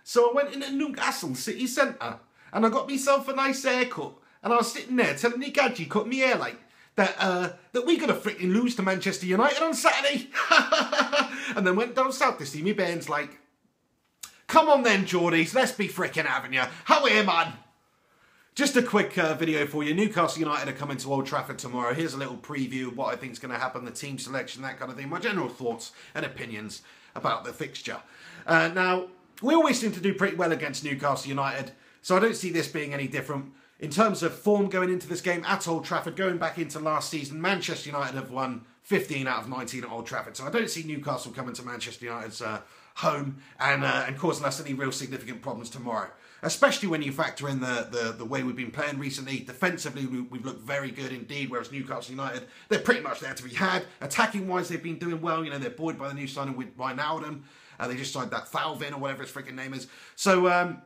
So I went into Newcastle city centre and I got myself a nice haircut. And I was sitting there telling the gadgy cut me hair like that we gonna freaking lose to Manchester United on Saturday. And then went down south to see me Bairns like, come on then, Geordies, let's be freaking having you. How are you, man? Just a quick video for you. Newcastle United are coming to Old Trafford tomorrow. Here's a little preview of what I think is going to happen, the team selection, that kind of thing. My general thoughts and opinions about the fixture. Now, we always seem to do pretty well against Newcastle United, so I don't see this being any different. In terms of form going into this game at Old Trafford, going back into last season, Manchester United have won 15 out of 19 at Old Trafford. So I don't see Newcastle coming to Manchester United's home and causing us any real significant problems tomorrow. Especially when you factor in the way we've been playing recently. Defensively, we've looked very good indeed, whereas Newcastle United, they're pretty much there to be had. Attacking-wise, they've been doing well. You know, they're buoyed by the new signing with Wijnaldum. They just signed that Thauvin or whatever his freaking name is. So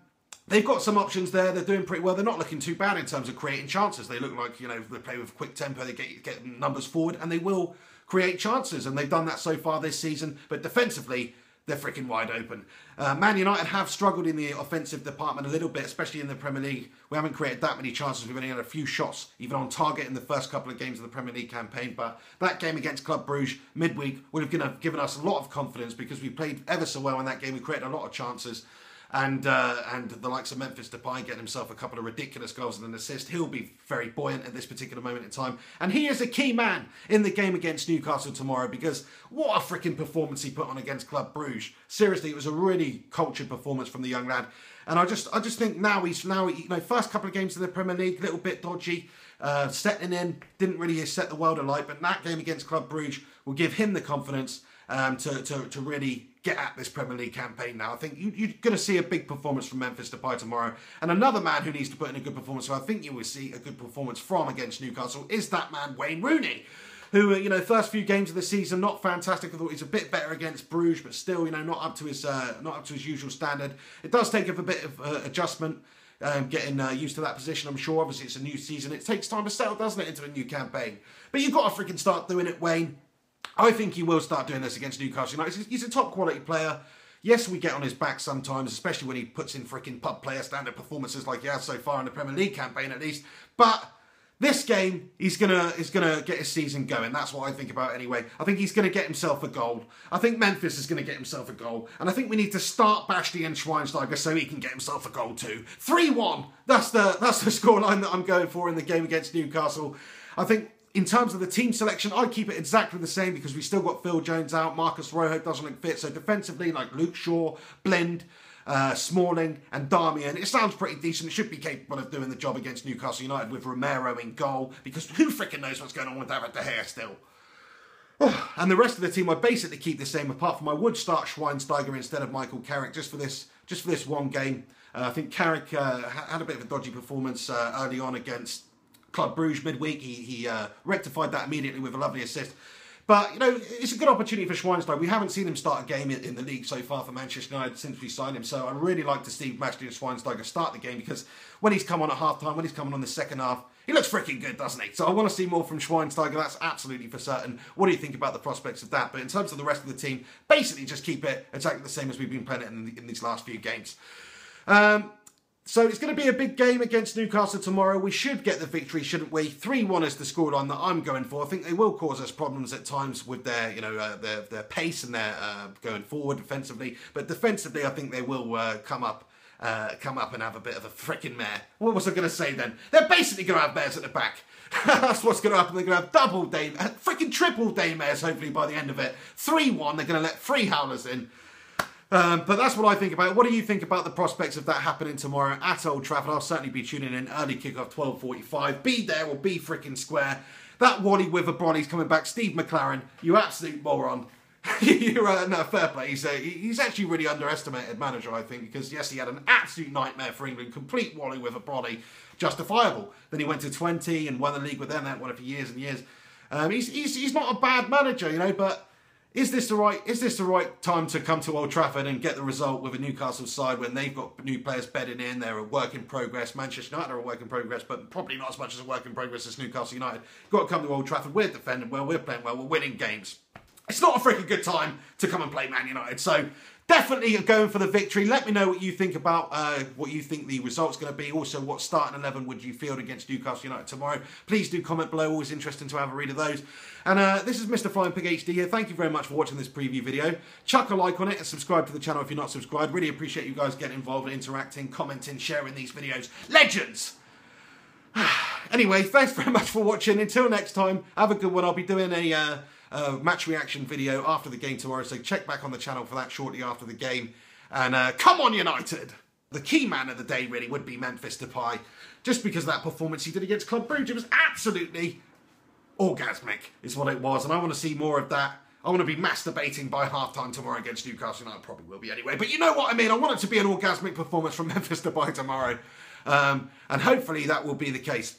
they've got some options there. They're doing pretty well. They're not looking too bad in terms of creating chances. They look like, you know, they play with quick tempo. They get numbers forward, and they will create chances. And they've done that so far this season. But defensively, they're freaking wide open. Man United have struggled in the offensive department a little bit, especially in the Premier League. We haven't created that many chances. We've only had a few shots, even on target in the first couple of games of the Premier League campaign. But that game against Club Brugge midweek would have given us a lot of confidence because we played ever so well in that game. We created a lot of chances. And the likes of Memphis Depay getting himself a couple of ridiculous goals and an assist. He'll be very buoyant at this particular moment in time. And he is a key man in the game against Newcastle tomorrow because what a freaking performance he put on against Club Brugge. Seriously, it was a really cultured performance from the young lad. And I just think now you know, first couple of games in the Premier League, a little bit dodgy, settling in, didn't really set the world alight. But that game against Club Brugge will give him the confidence to really get at this Premier League campaign now. I think you're going to see a big performance from Memphis Depay tomorrow. And another man who needs to put in a good performance, who I think you will see a good performance from against Newcastle, is that man Wayne Rooney, who, you know, first few games of the season, not fantastic. I thought he's a bit better against Bruges, but still, you know, not up to his usual standard. It does take a bit of adjustment, getting used to that position, I'm sure. Obviously, it's a new season. It takes time to settle, doesn't it, into a new campaign. But you've got to freaking start doing it, Wayne. I think he will start doing this against Newcastle United. He's a top quality player. Yes, we get on his back sometimes, especially when he puts in freaking pub player standard performances like he has so far in the Premier League campaign at least. But this game, he's gonna get his season going. That's what I think about anyway. I think he's gonna get himself a goal. I think Memphis is gonna get himself a goal. And I think we need to start Bashley and Schweinsteiger so he can get himself a goal too. 3-1. That's the scoreline that I'm going for in the game against Newcastle. I think in terms of the team selection, I keep it exactly the same because we've still got Phil Jones out. Marcus Rojo doesn't look fit. So defensively, like Luke Shaw, Blind, Smalling and Darmian, it sounds pretty decent. It should be capable of doing the job against Newcastle United with Romero in goal because who freaking knows what's going on with David De Gea still. And the rest of the team I basically keep the same, apart from I would start Schweinsteiger instead of Michael Carrick just for this one game. I think Carrick had a bit of a dodgy performance early on against Club Brugge midweek. He rectified that immediately with a lovely assist. But, you know, it's a good opportunity for Schweinsteiger. We haven't seen him start a game in the league so far for Manchester United since we signed him. So I'd really like to see Bashley and Schweinsteiger start the game because when he's come on at half-time, when he's coming on the second half, he looks freaking good, doesn't he? So I want to see more from Schweinsteiger. That's absolutely for certain. What do you think about the prospects of that? But in terms of the rest of the team, basically just keep it exactly the same as we've been playing it in these last few games. So it's going to be a big game against Newcastle tomorrow. We should get the victory, shouldn't we? 3-1 is the scoreline that I'm going for. I think they will cause us problems at times with their, you know, their pace and their going forward defensively. But defensively, I think they will come up and have a bit of a freaking mare. What was I going to say then? They're basically going to have mares at the back. That's what's going to happen. They're going to have double day, freaking triple day mares, hopefully by the end of it. 3-1. They're going to let 3 howlers in. But that's what I think about it. What do you think about the prospects of that happening tomorrow at Old Trafford? I'll certainly be tuning in. Early kickoff, 12:45. Be there or be freaking square. That Wally Witherbronny's coming back. Steve McLaren, you absolute moron. You're no, fair play. He's actually really underestimated manager, I think, because yes, he had an absolute nightmare for England. Complete Wally Witherbronny, justifiable. Then he went to 20 and won the league with them. That won it for years and years. He's not a bad manager, you know, but is this the right time to come to Old Trafford and get the result with a Newcastle side when they've got new players bedding in? They're a work in progress. Manchester United are a work in progress, but probably not as much as a work in progress as Newcastle United. You've got to come to Old Trafford. We're defending well, we're playing well, we're winning games. It's not a freaking good time to come and play Man United. So definitely going for the victory. Let me know what you think about what you think the result's going to be. Also, what starting 11 would you field against Newcastle United tomorrow? Please do comment below. Always interesting to have a read of those. And this is MrFlyingPigHD here. Thank you very much for watching this preview video. Chuck a like on it and subscribe to the channel if you're not subscribed. Really appreciate you guys getting involved, interacting, commenting, sharing these videos. Legends! Anyway, thanks very much for watching. Until next time, have a good one. I'll be doing a match reaction video after the game tomorrow, so check back on the channel for that shortly after the game. And come on, United! The key man of the day really would be Memphis Depay, just because of that performance he did against Club Brugge. It was absolutely orgasmic, is what it was, and I want to see more of that. I want to be masturbating by half-time tomorrow against Newcastle United. I probably will be anyway, but you know what I mean. I want it to be an orgasmic performance from Memphis Depay tomorrow, and hopefully that will be the case.